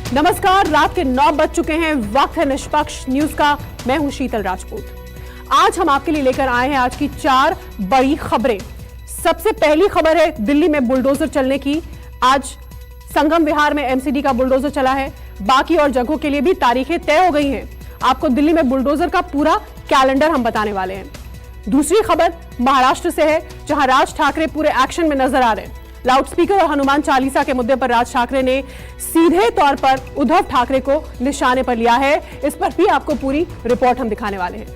नमस्कार, रात के 9 बज चुके हैं। वक्त है निष्पक्ष न्यूज का। मैं हूं शीतल राजपूत। आज हम आपके लिए लेकर आए हैं आज की 4 बड़ी खबरें। सबसे पहली खबर है दिल्ली में बुलडोजर चलने की। आज संगम विहार में एमसीडी का बुलडोजर चला है। बाकी और जगहों के लिए भी तारीखें तय हो गई हैं। आपको दिल्ली में बुलडोजर का पूरा कैलेंडर हम बताने वाले हैं। दूसरी खबर महाराष्ट्र से है, जहां राज ठाकरे पूरे एक्शन में नजर आ रहे हैं। लाउडस्पीकर और हनुमान चालीसा के मुद्दे पर राज ठाकरे ने सीधे तौर पर उद्धव ठाकरे को निशाने पर लिया है। इस पर भी आपको पूरी रिपोर्ट हम दिखाने वाले हैं।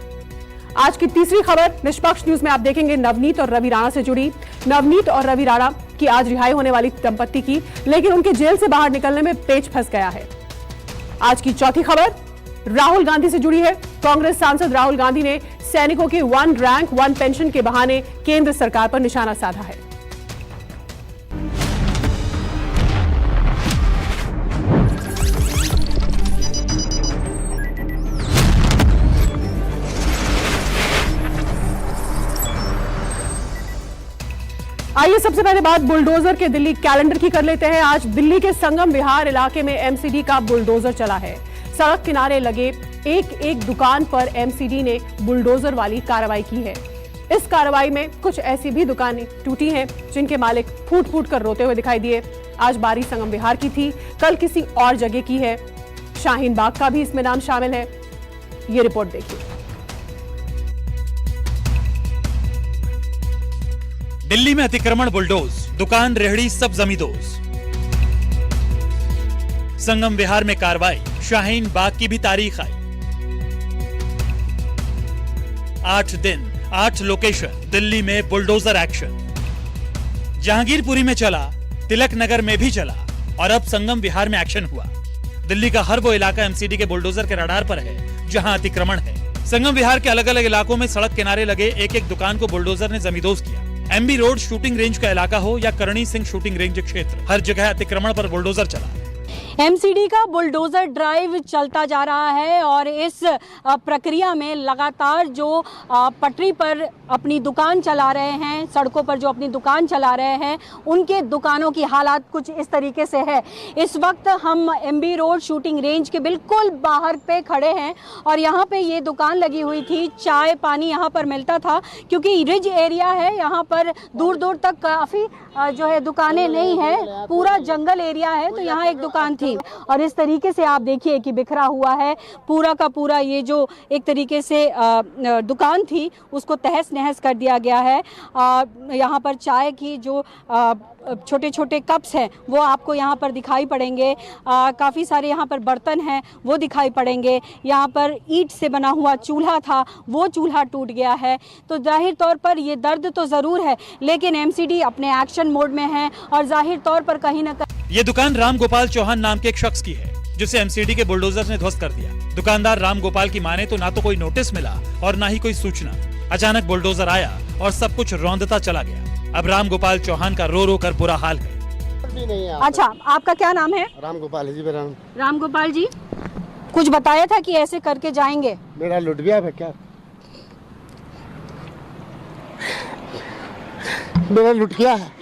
आज की तीसरी खबर निष्पक्ष न्यूज में आप देखेंगे नवनीत और रवि राणा से जुड़ी। नवनीत और रवि राणा की आज रिहाई होने वाली दंपत्ति की, लेकिन उनके जेल से बाहर निकलने में पेच फंस गया है। आज की चौथी खबर राहुल गांधी से जुड़ी है। कांग्रेस सांसद राहुल गांधी ने सैनिकों के 1 रैंक 1 पेंशन के बहाने केंद्र सरकार पर निशाना साधा है। आइए सबसे पहले बात बुलडोजर के दिल्ली कैलेंडर की कर लेते हैं। आज दिल्ली के संगम विहार इलाके में एमसीडी का बुलडोजर चला है। सड़क किनारे लगे एक एक दुकान पर एमसीडी ने बुलडोजर वाली कार्रवाई की है। इस कार्रवाई में कुछ ऐसी भी दुकानें टूटी हैं जिनके मालिक फूट फूट कर रोते हुए दिखाई दिए। आज बारी संगम विहार की थी, कल किसी और जगह की है। शाहीन बाग का भी इसमें नाम शामिल है। ये रिपोर्ट देखिए। दिल्ली में अतिक्रमण बुलडोज, दुकान रेहड़ी सब जमींदोज। संगम विहार में कार्रवाई, शाहीन बाग की भी तारीख आई। 8 दिन 8 लोकेशन, दिल्ली में बुलडोजर एक्शन। जहांगीरपुरी में चला, तिलक नगर में भी चला और अब संगम विहार में एक्शन हुआ। दिल्ली का हर वो इलाका एमसीडी के बुलडोजर के रडार पर है जहां अतिक्रमण है। संगम विहार के अलग अलग इलाकों में सड़क किनारे लगे एक एक दुकान को बुलडोजर ने जमींदोज किया। एमबी रोड शूटिंग रेंज का इलाका हो या करणी सिंह शूटिंग रेंज क्षेत्र, हर जगह अतिक्रमण पर बुलडोजर चला। एमसीडी का बुलडोजर ड्राइव चलता जा रहा है और इस प्रक्रिया में लगातार जो पटरी पर अपनी दुकान चला रहे हैं, सड़कों पर जो अपनी दुकान चला रहे हैं, उनके दुकानों की हालात कुछ इस तरीके से है। इस वक्त हम एमबी रोड शूटिंग रेंज के बिल्कुल बाहर पे खड़े हैं और यहाँ पे ये दुकान लगी हुई थी। चाय पानी यहाँ पर मिलता था क्योंकि रिज एरिया है, यहाँ पर दूर दूर तक काफ़ी जो है दुकानें नहीं है, पूरा जंगल एरिया है। तो यहाँ एक दुकान थी और इस तरीके से आप देखिए कि बिखरा हुआ है पूरा का पूरा। ये जो एक तरीके से दुकान थी उसको तहस नहस कर दिया गया है। यहाँ पर चाय की जो छोटे छोटे कप्स हैं वो आपको यहाँ पर दिखाई पड़ेंगे। काफ़ी सारे यहाँ पर बर्तन हैं वो दिखाई पड़ेंगे। यहाँ पर ईंट से बना हुआ चूल्हा था, वो चूल्हा टूट गया है। तो जाहिर तौर पर ये दर्द तो ज़रूर है, लेकिन एमसीडी अपने एक्शन मोड में है और जाहिर तौर पर कहीं ना कहीं ये दुकान राम गोपाल चौहान नाम के एक शख्स की है जिसे एमसीडी के बुलडोजर ने ध्वस्त कर दिया। दुकानदार राम गोपाल की माने तो ना तो कोई नोटिस मिला और ना ही कोई सूचना। अचानक बुलडोजर आया और सब कुछ रौंदता चला गया। अब राम गोपाल चौहान का रो रो कर बुरा हाल है। अच्छा, आपका क्या नाम है? राम गोपाल है जी मेरा नाम। राम गोपाल जी, कुछ बताया था कि ऐसे करके जाएंगे? मेरा लुट गया है क्या? मेरा लुट गया है।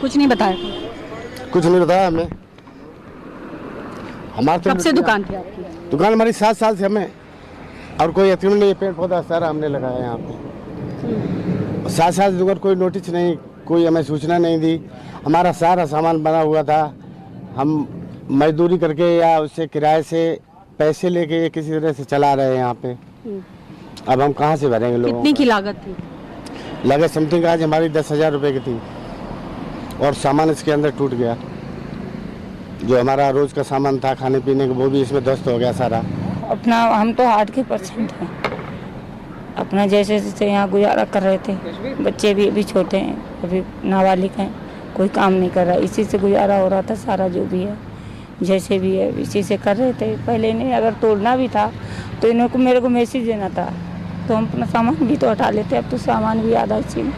कुछ नहीं बताया? कुछ नहीं बताया हमें। हमारे कब से दुकान थी आपकी? दुकान हमारी 7 साल से हमें, और कोई अतिक्रमण नहीं, पेड़ पौधा सारा हमने लगाया यहाँ पे। 7 साल से दुकान, कोई नोटिस नहीं, कोई हमें सूचना नहीं दी। हमारा सारा सामान बना हुआ था। हम मजदूरी करके या उससे किराए से पैसे लेके किसी तरह से चला रहे हैं यहाँ पे। अब हम कहाँ से भरेंगे लोगों? कितनी की लागत थी? लागत समथिंग आज हमारी 10,000 रुपये की थी और सामान इसके अंदर टूट गया। जो हमारा रोज का सामान था खाने पीने का वो भी इसमें ध्वस्त हो गया सारा। अपना हम तो हार्ट के पेशेंट हैं, अपना जैसे जैसे यहाँ गुजारा कर रहे थे। बच्चे भी अभी छोटे हैं, अभी नाबालिग हैं, कोई काम नहीं कर रहा, इसी से गुजारा हो रहा था सारा। जो भी है जैसे भी है इसी से कर रहे थे। पहले नहीं, अगर तोड़ना भी था तो इन्हों को मेरे को मैसेज देना था तो हम अपना सामान भी तो हटा लेते। अब तो सामान भी आधा इसी में,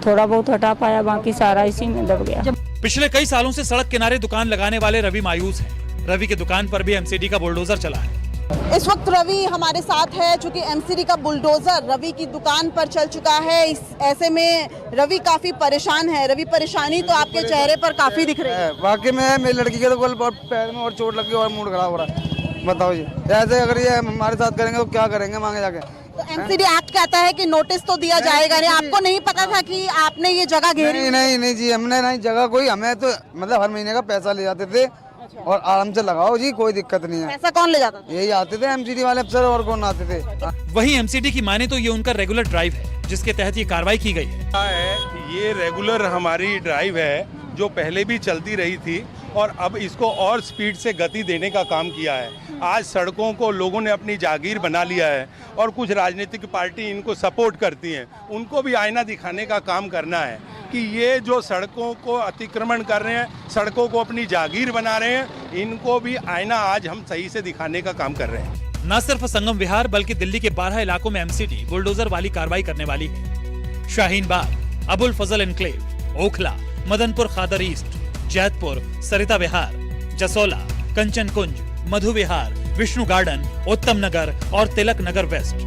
थोड़ा बहुत हटा पाया, बाकी सारा इसी में दब गया। पिछले कई सालों से सड़क किनारे दुकान लगाने वाले रवि मायूस हैं। रवि की दुकान पर भी एमसीडी का बुलडोजर चला है। इस वक्त रवि हमारे साथ है, चूंकि एमसीडी का बुलडोजर रवि की दुकान पर चल चुका है। ऐसे में रवि काफी परेशान है। रवि, परेशानी तो आपके चेहरे पर काफी दिख रही है। वाकई में मेरी लड़की के तो कल पैर में और चोट लगी और मूड खराब हो रहा है। बताओ जी, ऐसे अगर ये हमारे साथ करेंगे तो क्या करेंगे मांगे जाके। तो एमसीडी एक्ट कहता है कि नोटिस तो दिया जाएगा। नहीं, आपको नहीं पता था कि आपने ये जगह घेरी? नहीं जी, हमने नहीं जगह कोई, हमें तो मतलब हर महीने का पैसा ले जाते थे और आराम से लगाओ जी, कोई दिक्कत नहीं है। पैसा कौन ले जाता था? यही आते थे एमसीडी वाले अफसर, और कौन आते थे। वहीं एमसीडी की माने तो ये उनका रेगुलर ड्राइव है, जिसके तहत ये कार्रवाई की गई है। ये रेगुलर हमारी ड्राइव है जो पहले भी चलती रही थी और अब इसको और स्पीड से गति देने का काम किया है। आज सड़कों को लोगों ने अपनी जागीर बना लिया है और कुछ राजनीतिक पार्टी इनको सपोर्ट करती हैं। उनको भी आईना दिखाने का काम करना है कि ये जो सड़कों को अतिक्रमण कर रहे हैं, सड़कों को अपनी जागीर बना रहे हैं, इनको भी आईना आज हम सही से दिखाने का काम कर रहे हैं। न सिर्फ संगम विहार बल्कि दिल्ली के 12 इलाकों में एमसीडी बुलडोजर वाली कार्रवाई करने वाली है। शाहीन बाग, अबुल फजल एनक्लेव, ओखला, मदनपुर खादर ईस्ट, जैतपुर, सरिता विहार, जसोला, कंचन कुंज, मधु विहार, विष्णु गार्डन, उत्तम नगर और तिलक नगर वेस्ट।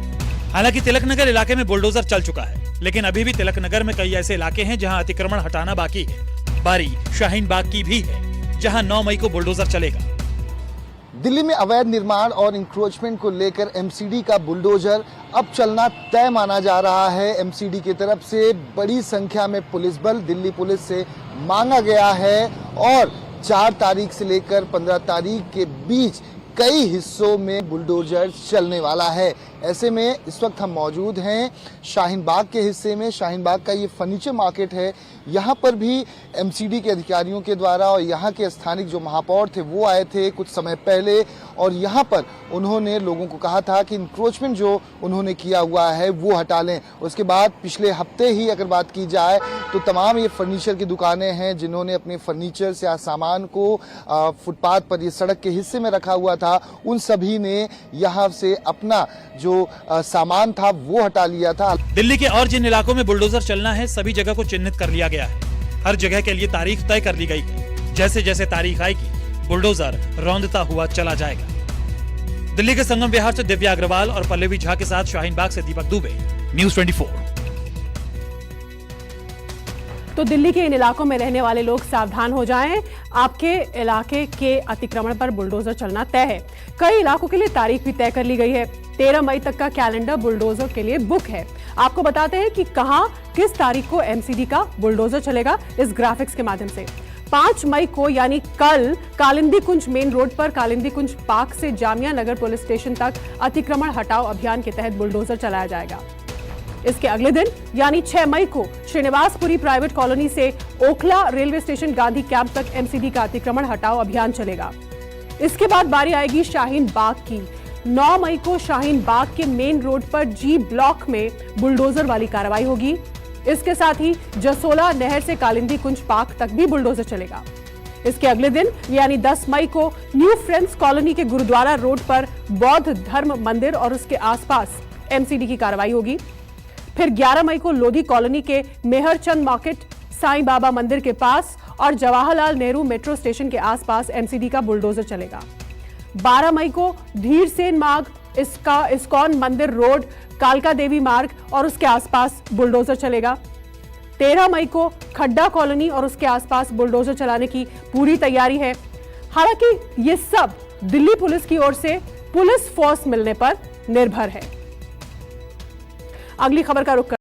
हालांकि तिलक नगर इलाके में बुलडोजर चल चुका है, लेकिन अभी भी तिलक नगर में कई ऐसे इलाके हैं जहां अतिक्रमण हटाना बाकी है। बारी शाहीन बाग की भी है, जहां 9 मई को बुलडोजर चलेगा। दिल्ली में अवैध निर्माण और इंक्रोचमेंट को लेकर एमसीडी का बुलडोजर अब चलना तय माना जा रहा है। एमसीडी की तरफ से बड़ी संख्या में पुलिस बल दिल्ली पुलिस से मांगा गया है और 4 तारीख से लेकर 15 तारीख के बीच कई हिस्सों में बुलडोजर चलने वाला है। ऐसे में इस वक्त हम मौजूद हैं शाहीन बाग के हिस्से में। शाहीन बाग का ये फर्नीचर मार्केट है। यहाँ पर भी एमसीडी के अधिकारियों के द्वारा और यहाँ के स्थानिक जो महापौर थे वो आए थे कुछ समय पहले और यहाँ पर उन्होंने लोगों को कहा था कि इंक्रोचमेंट जो उन्होंने किया हुआ है वो हटा लें। उसके बाद पिछले हफ्ते ही अगर बात की जाए तो तमाम ये फर्नीचर की दुकानें हैं जिन्होंने अपने फर्नीचर से सामान को फुटपाथ पर ये सड़क के हिस्से में रखा हुआ था, उन सभी ने यहाँ से अपना जो सामान था वो हटा लिया था। दिल्ली के और जिन इलाकों में बुलडोजर चलना है सभी जगह को चिन्हित कर लिया गया है। हर जगह के लिए तारीख तय कर ली गई है। जैसे जैसे तारीख आएगी बुलडोजर रौंदता हुआ चला जाएगा। दिल्ली के संगम विहार से दिव्या अग्रवाल और पल्लवी झा के साथ शाहीन बाग से दीपक दुबे, न्यूज़ 24। तो दिल्ली के इन इलाकों में रहने वाले लोग सावधान हो जाएं। आपके इलाके के अतिक्रमण पर बुलडोजर चलना तय है। कई इलाकों के लिए तारीख भी तय कर ली गई है। 13 मई तक का कैलेंडर बुलडोजर के लिए बुक है। आपको बताते हैं कि कहां किस तारीख को एमसीडी का बुलडोजर चलेगा इस ग्राफिक्स के माध्यम से। 5 मई को यानी कल कालिंदी कुंज मेन रोड पर कालिंदी कुंज पार्क से जामिया नगर पुलिस स्टेशन तक अतिक्रमण हटाओ अभियान के तहत बुलडोजर चलाया जाएगा। इसके अगले दिन यानी 6 मई को श्रीनिवासपुरी प्राइवेट कॉलोनी से Okhla railway station Gandhi camp तक एमसीडी का अतिक्रमण हटाओ अभियान चलेगा। इसके बाद बारी आएगी शाहीन बाग की। 9 मई को शाहीन बाग के मेन रोड पर जी ब्लॉक में बुलडोजर वाली कार्रवाई होगी। इसके साथ ही जसोला नहर से कालिंदी कुंज पार्क तक भी बुलडोजर चलेगा। इसके अगले दिन यानी 10 मई को न्यू फ्रेंड्स कॉलोनी के गुरुद्वारा रोड पर बौद्ध धर्म मंदिर और उसके आसपास एमसीडी की कार्रवाई होगी। फिर 11 मई को लोधी कॉलोनी के मेहरचंद मार्केट, साईं बाबा मंदिर के पास और जवाहरलाल नेहरू मेट्रो स्टेशन के आसपास एमसीडी का बुलडोजर चलेगा। 12 मई को धीरसेन मार्ग, इस्कॉन मंदिर रोड, कालका देवी मार्ग और उसके आसपास बुलडोजर चलेगा। 13 मई को खड्डा कॉलोनी और उसके आसपास बुलडोजर चलाने की पूरी तैयारी है। हालांकि ये सब दिल्ली पुलिस की ओर से पुलिस फोर्स मिलने पर निर्भर है। अगली खबर का रुख